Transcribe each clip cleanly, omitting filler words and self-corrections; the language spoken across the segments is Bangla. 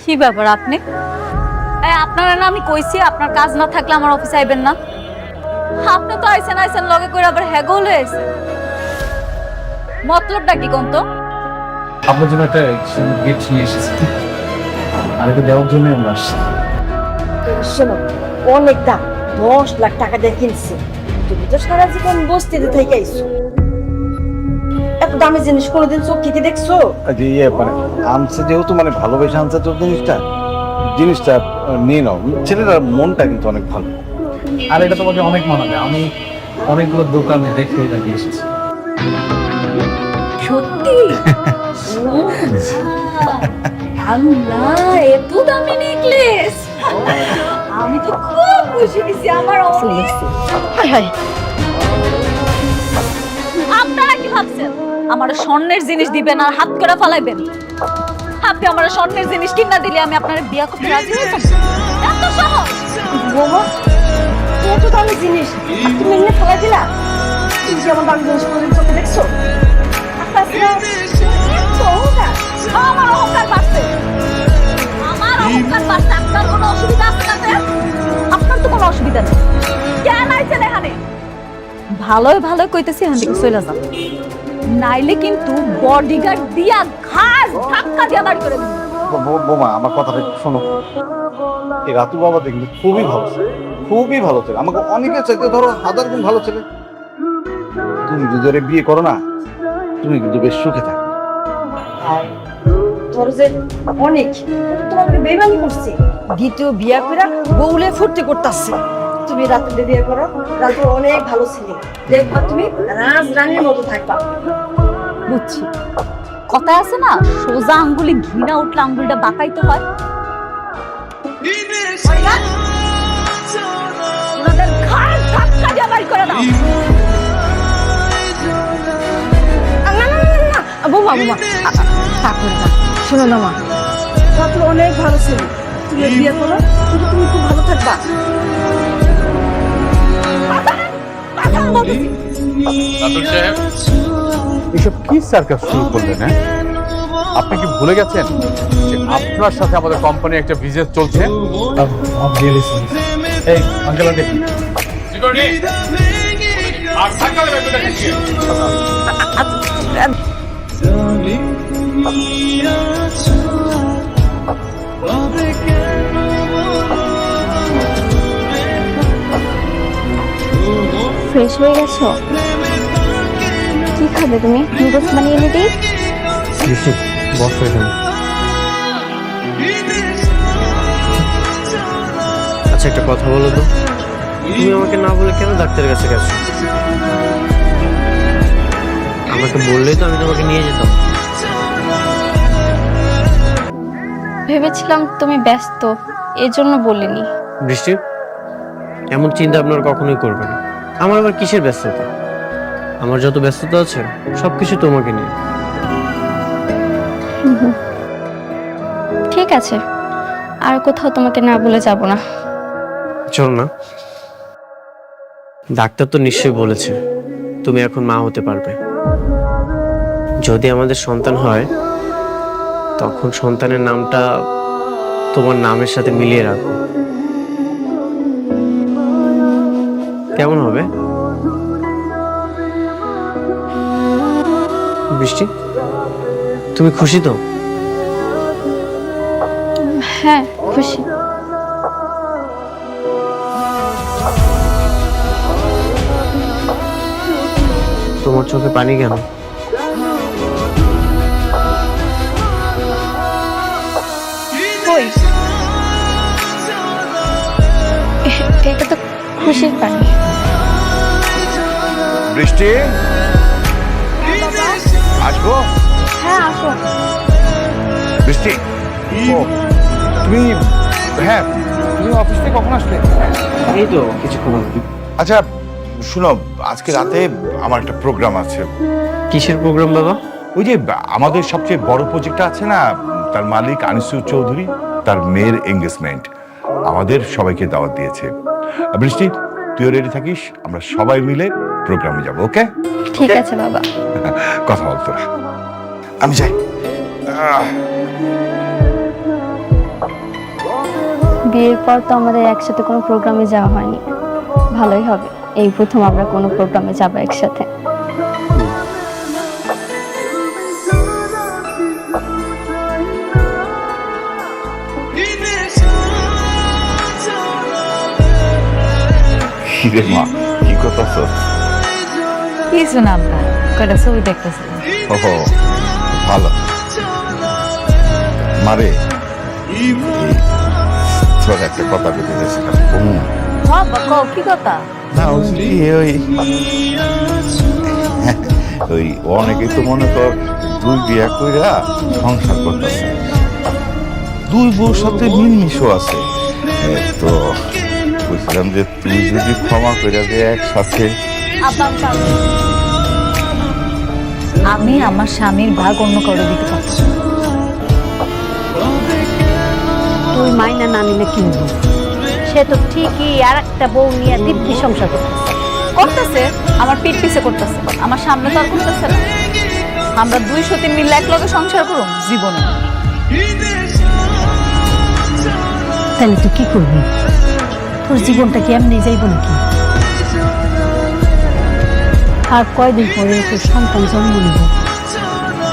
কি ব্যাপার আপনি? আপনারা না আমি কইছি আপনার কাজ না থাকলে আমার অফিসে আইবেন না। আপনি তো আইছেন লগে করে আবার হ্যাগো হয়ে আইছেন। মতলবটা কি কোন তো? আপনার জন্য একটা গিফট নিয়ে এসেছি, আর এটা দেওয়ার জন্য আমরা আসছি। শোনো, অনেক দাম, 10 লাখ টাকা দিয়ে কিনছি। তুমি তো সারা জীবন বস্তিতে থেকে আইছো, এত দামি জিনিস কোনোদিন চোখে কি দেখছো? ইয়ে মানে আনছে যেহেতু মানে ভালোবেসে আনছে তো জিনিসটা নিয়ে নাও। ছেলেটার মনটা কিন্তু অনেক ভালো। আর এটা তোমাকে অনেক মানাবে, আমি অনেকগুলো দোকানে দেখে লাগিয়ে এসেছি। সত্যি? আল্লাহ, এত দামি নেকলেস! আমি তো খুব খুশি হয়েছি। আমার অনেক। হায় হায়, আপনারা কি ভাবছেন আমার স্বর্ণের জিনিস দিবেন আর হাত করে ফালাইবেন? আপনি আমার স্বর্ণের জিনিস কিনা দিলে আমি আপনার বিয়া করতে রাজি হইতাম? এত সহজ? বাবা, এত দামি জিনিস আর তুমি এমনি ফেলাই দিলা? তুমি কি আমার দামি জিনিস কোনোদিন চোখে দেখছো? আর তাছাড়া এত অহংকার। আমার অহংকার বাড়ছে। আমার অহংকার বাড়ছে। আপনার কোনো অসুবিধা আছে না? আপনার তো কোনো অসুবিধা নেই। কেন আইছেন এখানে? ভালোই কইতেছি, এখান থেকে চলে যান, নাইলে কিন্তু বডিগার্ড দিয়া ঘাড় ধাক্কা দিয়ে বাড়ি করে দিন। বোমা, আমার কথাটা একটু শোনো। এই রাতু বাবা দেখলে খুবই ভালো ছেলে, খুবই ভালো ছেলে। আমাকে অনেকের চাইতে ধরো 1000 গুণ ভালো ছেলে। তুমি যদি ওরে বিয়ে করো না, তুমি কিন্তু বেশ সুখে থাকবে। আর ধরো যে অনেক তোমাকে বেইমানি করছে, দ্বিতীয় বিয়া করে বউলে ফুর্তি করতেছে। তুমি রাতে বিয়ে করো, রাতে অনেক ভালো ছেলে, দেখবা তুমি রাজরানীর মতো থাকবা। বুঝছি। কথা আছে না, সোজা আঙ্গুলে ঘৃণা উঠলে আঙ্গুলটা বাঁকাইতে হয়। ওনাদের ঘাড় ধাক্কা দিয়ে বাড়ি করে দাও। বোমা ঠাকুর না, শোনো না মা, রাতে অনেক ভালো ছেলে, তুমি বিয়ে করো, কিন্তু তুমি খুব ভালো থাকবা। এসব কি সার্কাস শুরু করলেন? হ্যাঁ, আপনি কি ভুলে গেছেন যে আপনার সাথে আমাদের কোম্পানি একটা বিজনেস চলছে? এই আঙ্কেল আন্টি, ফ্রেশ হয়ে গেছো? কি খাবে তুমি? নুডলস বানিয়ে এনে দিই? বস হয়ে যাবে। আচ্ছা, একটা কথা বলো তো, তুমি আমাকে না বলে কেন ডাক্তারের কাছে গেছো? আমাকে বললেই তো আমি তোমাকে নিয়ে যেতাম। ভেবেছিলাম তুমি ব্যস্ত, এজন্য বলিনি। বৃষ্টি, এমন চিন্তা আপনার কখনোই করবে না। আমার আবার কিসের ব্যস্ততা? আমার যত ব্যস্ততা আছে সবকিছু তোমাকে নিয়ে। ঠিক আছে, আর কোথাও তোমাকে না বলে যাব না। চলো না। ডাক্তার তো নিশ্চয়ই বলেছে তুমি এখন মা হতে পারবে। যদি আমাদের সন্তান হয়, তখন সন্তানের নামটা তোমার নামের সাথে মিলিয়ে রাখো। কেমন হবে? বৃষ্টি, তুমি খুশি তো? হ্যাঁ, খুশি। তোমার চোখে পানি কেন? কই, এটা তো খুশির পানি। বৃষ্টি, আসবো? হ্যাঁ, আসো। বৃষ্টি, তুমি, হ্যাঁ, তুমি অফিস থেকে কখন আসলে? এই তো কিছুক্ষণ আগে। আচ্ছা শুনো, আজকে রাতে আমার একটা প্রোগ্রাম আছে। কিসের প্রোগ্রাম বাবা? ওই যে আমাদের সবচেয়ে বড় প্রজেক্টটা আছে না, তার মালিক আনিসুর চৌধুরী, তার মেয়ের এঙ্গেজমেন্ট। আমাদের সবাইকে দাওয়াত দিয়েছে। বৃষ্টি, তুইও রেডি থাকিস, আমরা সবাই মিলে প্রোগ্রামে যাবো। ওকে? ঠিক আছে বাবা। কথা বলতো না, আমি যাই। বিয়ের পর তো আমাদের একসাথে কোনো প্রোগ্রামে যাওয়া হয়নি। ভালোই হবে, এই প্রথম আমরা কোনো প্রোগ্রামে যাবো একসাথে। কিরে মা, কি করতেছ? কিছু না আব্বা, কয়টা ছবি দেখতেছি। ওহো, ভালো। মারে, তোর একটা কথা বলতে চাইছিলাম। আব্বা কও কি কথা? না, ওই অনেকেই তো মনে কর 2 বিয়া কইরা সংসার করতেছে, 2 বউর সাথে মিলমিশও আছে। তো বলছিলাম যে তুই যদি ক্ষমা করে দিয়ে একসাথে। আব্বা আব্বা, আমি আমার স্বামীর ভাগ অন্য কাউকে দিতে পারছি না। তুই মাইনা না নিলে কিনবো, সে তো ঠিকই আর একটা বউ নিয়ে দিব্যি সংসার করতেছে, আমার পিঠ পিছে করতেছে, আমার সামনে তো আর করতেছে না। আমরা 2 সতীন মিলে এক লগে সংসার করুম জীবনে। তাহলে তুই কি করবি? তোর জীবনটা কি এমনি যাইব নাকি? আর কয়দিন পরে তোর সন্তান জন্ম নিব,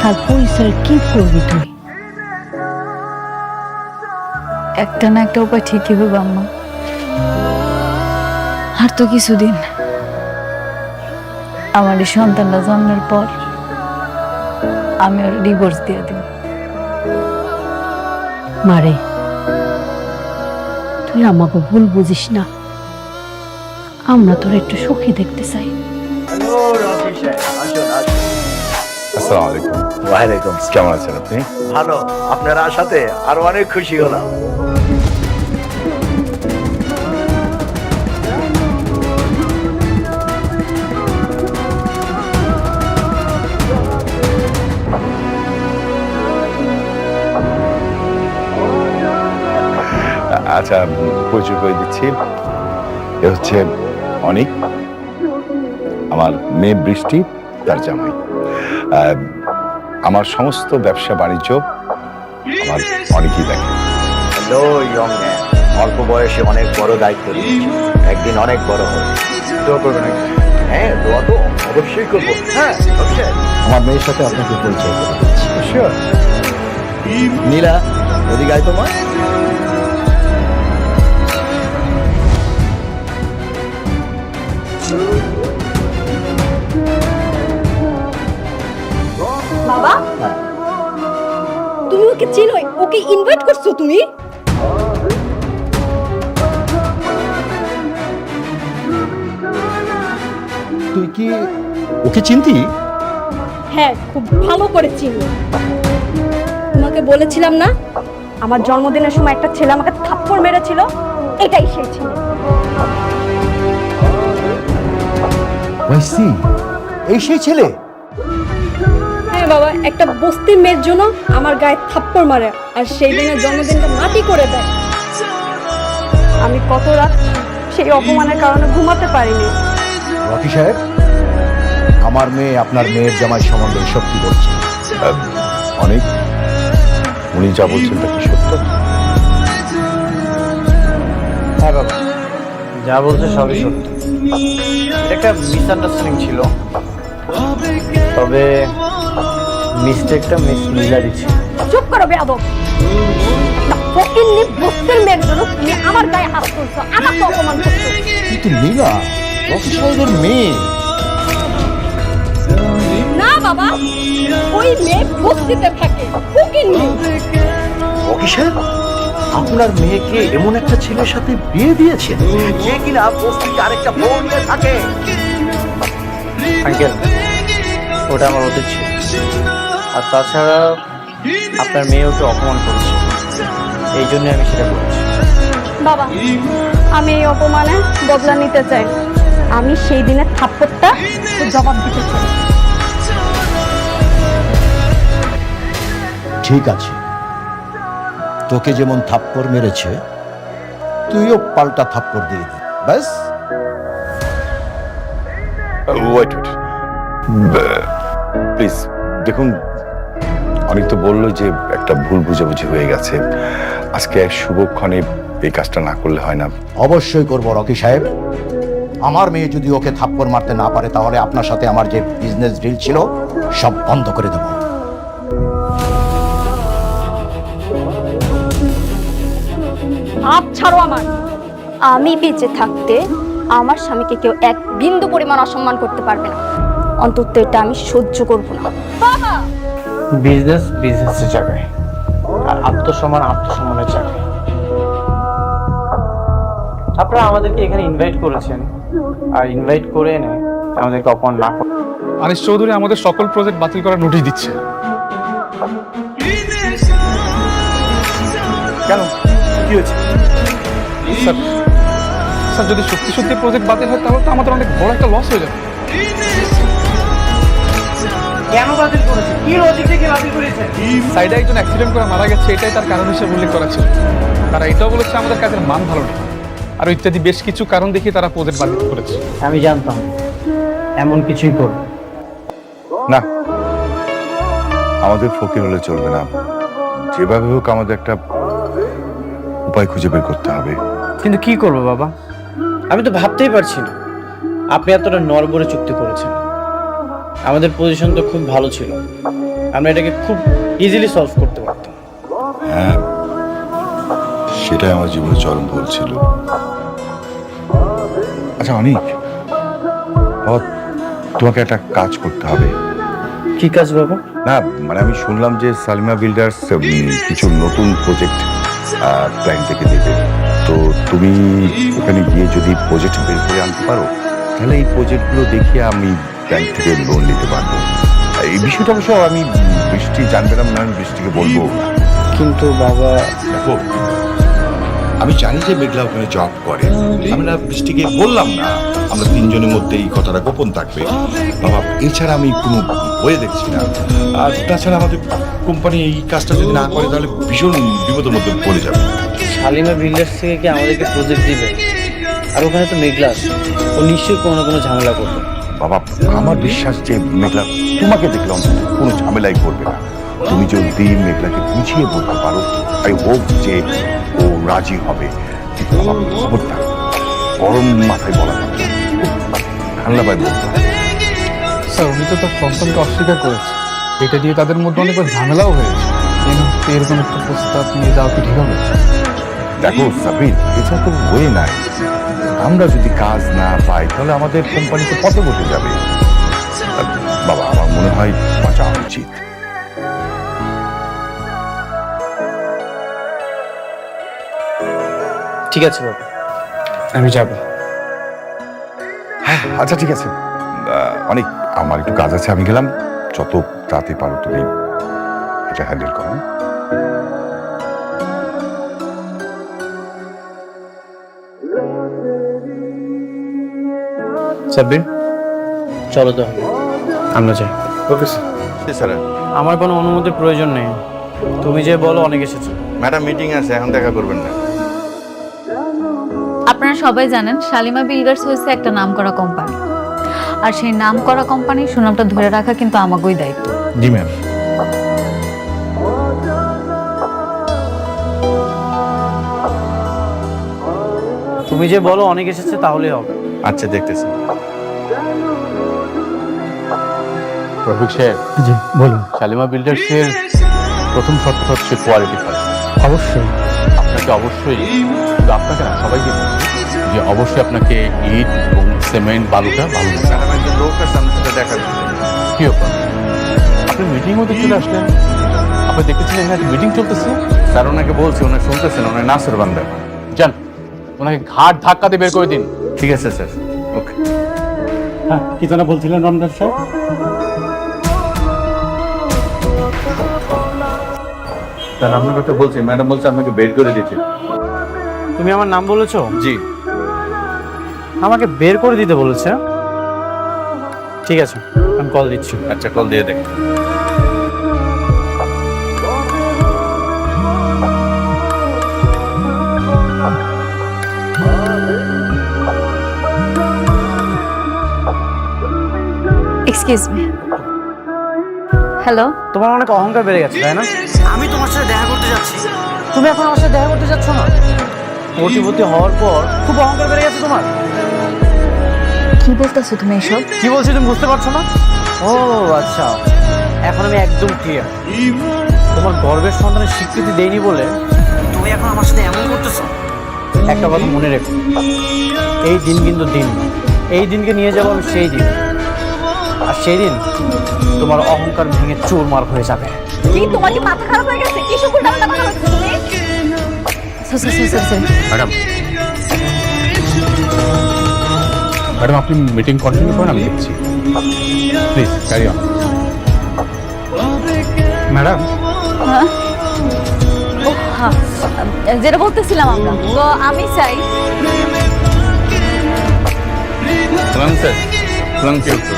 তার পরিচয় কি করবি তুই? একটা না একটা উপায় ঠিকই হবে আম্মা। আর তো কিছুদিন, আমার এই সন্তানটা জন্মের পর আমি ওর ডিভোর্স দিয়ে দিব। মারে, তুই আমাকে ভুল বুঝিস না, আমরা তোর একটু সুখী দেখতে চাই। আসসালামু আলাইকুম। ওয়ালাইকুম। কেমন আছেন আপনি? ভালো, আপনার আশাতে আরো অনেক খুশি হলাম। আচ্ছা, পরিচয় করে দিচ্ছি। এ হচ্ছে অনিক, আমার মেয়ে বৃষ্টি, তার জামাই। আমার সমস্ত ব্যবসা বাণিজ্য আমার অনেকই দেখে। হ্যালো ইয়ং ম্যান, অল্প বয়সে অনেক বড় দায়িত্ব নিয়েছি, একদিন অনেক বড় হবে। দোয়া করবেন? হ্যাঁ, দোয়া তো অবশ্যই করবো। হ্যাঁ, অবশ্যই। আমার মেয়ের সাথে আপনাকে পরিচয় করে দিচ্ছি। শিওর। নীলা, এদিকে আয় তোমার। বাবা, তুমি ওকে চিনো? ওকে ইনভাইট করছো তুমি? তুই কি ওকে চিনতি? হ্যাঁ, খুব ভালো করে চিনি। তোমাকে বলেছিলাম না, আমার জন্মদিনের সময় একটা ছেলে আমাকে থাপ্পড় মেরেছিল, এটাই সেই ছেলে। ওয়াইসি, এই সেই ছেলে? হ্যাঁ বাবা, একটা বস্তির মেয়ের জন্য আমার গায়ে থাপ্পড় মারে, আর সেই দিনের জন্মদিনটা মাটি করে দেয়। আমি কত রাত সেই অপমানের কারণে ঘুমাতে পারিনি। রকি সাহেব, আমার মেয়ে আপনার মেয়ের জামাই সম্বন্ধে এসব কি বলছে? অনেক, উনি যা বলছেন তা কি সত্য? হ্যাঁ বাবা, যা বলছে সবই সত্য। একটা মিসআন্ডারস্ট্যান্ডিং ছিল, তবে মিস্টেকটা মিস নীলারই ছিল। চুপ করো বেয়াদব! একটা ফকিন্নি বস্তির মেয়ের জন্য তুমি আমার গায়ে হাত তুলছো, আমাকে অপমান করছো। কিন্তু নীলা রকি সাহেবের মেয়ে। না বাবা, ওই মেয়ে বস্তিতে থাকে, ফকিন্নি। রকি সাহেব, আপনার মেয়েকে এমন একটা ছেলের সাথে বিয়ে দিয়েছেন যে কিনা বস্তিতে আরেকটা বউ নিয়ে থাকে। আঙ্কেল, ওটা আমার উচিত ছিল। আর তাছাড়া আপনার মেয়ে ওকে অপমান করেছে, এই জন্য আমি সেটা করেছি। বাবা, আমি এই অপমানে বদলা নিতে চাই। আমি সেই দিনের থাপ্পড়টা জবাব দিতে চাই। ঠিক আছে, তোকে যেমন থাপ্পড় মেরেছে তুইও পাল্টা থাপ্পড় দিয়ে দে, ব্যাস। ওয়েট, প্লিজ দেখুন, অনেক তো বললো যে একটা ভুল বুঝাবুঝি হয়ে গেছে। আজকে শুভক্ষণে এই কাজটা না করলে হয় না। অবশ্যই করব রকি সাহেব। আমার মেয়ে যদি ওকে থাপ্পড় মারতে না পারে তাহলে আপনার সাথে আমার যে বিজনেস ডিল ছিল সব বন্ধ করে দেব। হাত ছাড়ো আমার। আমি বেঁচে থাকতে আমার স্বামীকে কেউ এক বিন্দু পরিমাণ অসম্মান করতে পারবে না, অন্তত এটা আমি সহ্য করব না। বাবা বিজনেস বিজনেসের জায়গায়, আর আত্মসম্মান আত্মসম্মানের জায়গায়। আপনারা আমাদেরকে এখানে ইনভাইট করেছেন, আর ইনভাইট করে এনে আমাদেরকে অপমান না করে আনিস চৌধুরী আমাদের সকল প্রজেক্ট বাতিল করার নোটিশ দিচ্ছে। কেন, কি হয়েছে? স্যার স্যার যদি সত্যি সত্যি প্রজেক্ট বাতিল হয় তাহলে তো আমাদের অনেক বড় একটা লস হয়ে যাবে। কেন বাতিল করেছে? কি লজিক থেকে বাতিল করেছে? সাইডে একজন অ্যাক্সিডেন্ট করে মারা গেছে, এটাই তার কারণ হিসেবে উল্লেখ করা ছিল। তারা এটাও বলেছে আমাদের কাজের মান ভালো নেই, আর ইত্যাদি বেশ কিছু কারণ দেখিয়ে তারা প্রজেক্ট বাতিল করেছে। আমি জানতাম এমন কিছুই করবে না, আমাদের ফকির হলে চলবে না। যেভাবে হোক আমাদের একটা উপায় খুঁজে বের করতে হবে। কিন্তু কি করবো বাবা, আমি তো ভাবতেই পারছি না। আপনি এতটা নড়বড়ে চুক্তি করেছেন, আমাদের পজিশন তো খুব ভালো ছিল, আমরা এটাকে খুব ইজিলি সলভ করতে পারতাম। হ্যাঁ, সেটাই আমার জীবনে চরম ভুল ছিল। আচ্ছা অনিক, বাবা, তোমাকে একটা কাজ করতে হবে। কি কাজ বাবা? না মানে আমি শুনলাম যে সালিমা বিল্ডার্স কিছু নতুন প্রজেক্ট প্ল্যান থেকে দেবে। তো তুমি ওখানে গিয়ে যদি প্রজেক্ট বের করে আনতে পারো তাহলে এই প্রজেক্টগুলো দেখিয়ে আমি ব্যাংক থেকে লোন নিতে পারবো। এই বিষয়টা অবশ্য আমি বৃষ্টি জানবে না, আমি বৃষ্টিকে বলবো। কিন্তু বাবা, দেখো আমি জানি যে মেঘলা ওখানে জব করে, আমি না বৃষ্টিকে বললাম না, আমরা তিনজনের মধ্যে এই কথাটা গোপন থাকবে। বাবা এছাড়া আমি কোনো হয়ে দেখছি না। আর তাছাড়া আমাদের কোম্পানি এই কাজটা যদি না করে তাহলে ভীষণ বিপদের মধ্যে পড়ে যাবে। শালিমা বিল্ডার্স থেকে কি আমাদেরকে প্রজেক্ট দিবে? আর ওখানে তো মেঘলা আছে, ও নিশ্চয়ই কোনো না কোনো ঝামেলা করবে। বাবা আমার বিশ্বাস যে মেঘলা তোমাকে দেখলাম কোনো ঝামেলাই করবে না। তুমি যদি মেঘলাকে বুঝিয়ে বলতে পারো, আই হোপ যে ও রাজি হবে। কিন্তু বাবা খবরটা গরম মাথায় বলা যাবে না, ঠান্ডা পায় বলতে হবে। স্যার উনি তো তার সন্তানকে অস্বীকার করেছে, এটা দিয়ে তাদের মধ্যে অনেক ঝামেলাও হয়েছে। এই মুহূর্তে এরকম একটা প্রস্তাব নিয়ে যাওয়া কি ঠিক হবে? দেখো সাবির, এছাড়া তো হয়ে নাই। আমরা যদি কাজ না পাই তাহলে আমাদের কোম্পানিতে কত বসে যাবে। বাবা আমার মনে হয় বাঁচা উচিত। ঠিক আছে বাবা, আমি যাব। হ্যাঁ আচ্ছা ঠিক আছে। অনেক আমার একটু কাজ আছে, আমি গেলাম। যত তাড়াতাড়ি পারো তুমি এটা হ্যান্ডেল করো। সাব্বির, চলো তো আমরা যাই। Okay sir. স্যার আমার কোনো অনুমতির প্রয়োজন নেই, তুমি যে বলো অনেক এসেছো। ম্যাডাম মিটিং আছে, এখন দেখা করবেন না। আপনারা সবাই জানেন শালিমা বিল্ডার্স হয়েছে একটা নামকরা কোম্পানি, আর সেই নামকরা কোম্পানির সুনামটা ধরে রাখা কিন্তু আমাগোই দায়িত্ব। জি ম্যাম। তুমি যে বলো অনেক এসেছে তাহলেই হবে। আচ্ছা দেখতেছি। রফিক সাহেব, জি বলুন। শালিমা বিল্ডার্সের প্রথম শর্ত হচ্ছে কোয়ালিটি ফার্স্ট। অবশ্যই। আপনাকে অবশ্যই, শুধু আপনাকে না সবাইকে বলছি যে অবশ্যই আপনাকে ইট এবং সিমেন্ট বালুটা ভালো দিতে হবে। ম্যাডাম একজন লোক আছে আমার সাথে দেখা করতে। কি ব্যাপার, আপনি মিটিং মধ্যে চলে আসলেন? আপনি দেখেছেন এখানে মিটিং চলতেছে? স্যার ওনাকে বলছি, ওনার শুনতেছেন, ওনার নাসের বান্দা। যান, ওনাকে ঘাট ধাক্কা দিয়ে বের করে দিন। ঠিক আছে স্যার, ওকে। হ্যাঁ, কি যেন বলছিলেন রমজান সাহেব? স্যার আপনার কথা বলছি, ম্যাডাম বলছে আপনাকে বের করে দিতে। তুমি আমার নাম বলেছো? জি। আমাকে বের করে দিতে বলেছে? ঠিক আছে, আমি কল দিচ্ছি। আচ্ছা কল দিয়ে দেখ। Excuse me. হ্যালো। তোমার অনেক অহংকার বেড়ে গেছে, তাই না? আমি তোমার সাথে দেখা করতে যাচ্ছি, তুমি এখন আমার সাথে দেখা করতে যাচ্ছ না? কোটিপতি হওয়ার পর খুব অহংকার বেড়ে গেছে তোমার। কি বলতেছো তুমি এসব? কি বলছি তুমি বুঝতে পারছো না? ও আচ্ছা, এখন আমি একদম ক্লিয়ার। তোমার গর্বের সন্তানের স্বীকৃতি দেয়নি বলে তুমি এখন আমার সাথে এমন করতেছো। একটা কথা মনে রেখো, এই দিন কিন্তু দিন না। এই দিনকে নিয়ে যাবো আমি সেই দিন, আর সেই দিন তোমার অহংকার ভেঙে চুরমার হয়ে যাবে। কি তোমার কি মাথা খারাপ হয়ে গেছে? কি সব উল্টাপাল্টা কথা বলছো তুমি? ম্যাডাম, ম্যাডাম আপনি মিটিং কন্টিনিউ করেন, আমি দেখছি। Please carry on. ম্যাডাম, হ্যাঁ? ও হ্যাঁ, যেটা বলতেছিলাম আমরা, তো আমি চাই সালাম স্যার, সালাম কি উত্তর?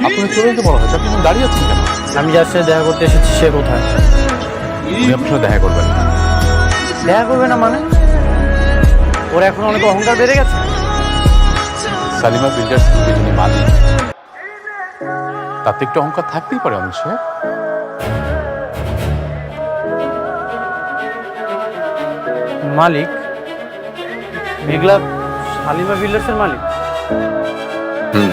আপনার চলে যেতে বলা হয়েছে, আপনি এখন দাঁড়িয়ে আছেন কেন? আমি যার সাথে দেখা করতে এসেছি সে কোথায়? উনি আপনার সাথে দেখা করবেন না। দেখা করবে না মানে? ওর এখন অনেক অহংকার বেড়ে গেছে। সালিমা বিল্ডার্স গ্রুপের যিনি মালিক, তাতে একটু অহংকার থাকতেই পারে অনিল সাহেব। মালিক? মেঘলা শালিমা বিল্ডার্সের মালিক? হুম।